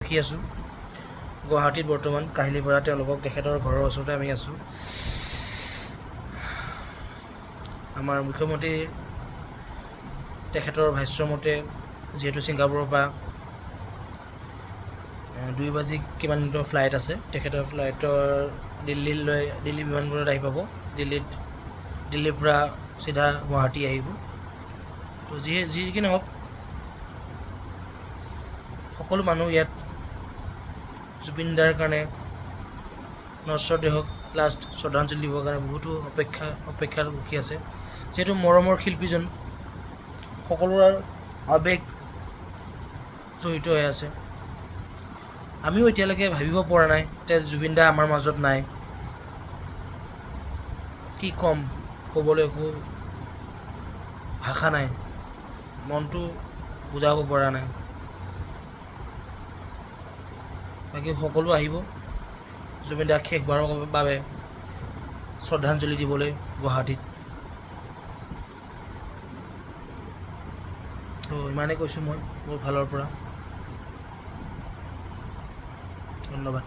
ৰখি আছোঁ গুৱাহাটীত বৰ্তমান কাহিলীপাৰা তেওঁলোকক তেখেতৰ ঘৰৰ ওচৰতে আমি আছোঁ আমাৰ মুখ্যমন্ত্ৰী তেখেতৰ ভাষ্যমতে যিহেতু ছিংগাপুৰৰ পৰা 2 বাজি কিমান মিনিটৰ ফ্লাইট আছে তেখেতৰ ফ্লাইটৰ দিল্লী বিমানবন্দৰত আহি পাব দিল্লীৰ পৰা চিধা গুৱাহাটী আহিব তো যি কি নহওক সকলো মানুহ ইয়াত জুবিন দাৰ কাৰণে নশ্বৰ দেহক লাষ্ট শ্ৰদ্ধাঞ্জলি দিবৰ কাৰণে বহুতো অপেক্ষাত ৰখি আছে যিহেতু মৰমৰ শিল্পীজন সকলোৰে আৱেগ জড়িত হৈ আছে আমিও এতিয়ালৈকে ভাবিব পৰা নাই যে জুবিন দা আমাৰ মাজত নাই কি ক'ম ক'বলৈ একো ভাষা নাই মনটো বুজাব পৰা নাই বাকী সকলো আহিব জুবিন দাক শেষবাৰৰ বাবে শ্ৰদ্ধাঞ্জলি দিবলৈ গুৱাহাটীত তো ইমানেই কৈছোঁ মই মোৰ ফালৰ পৰা ধন্যবাদ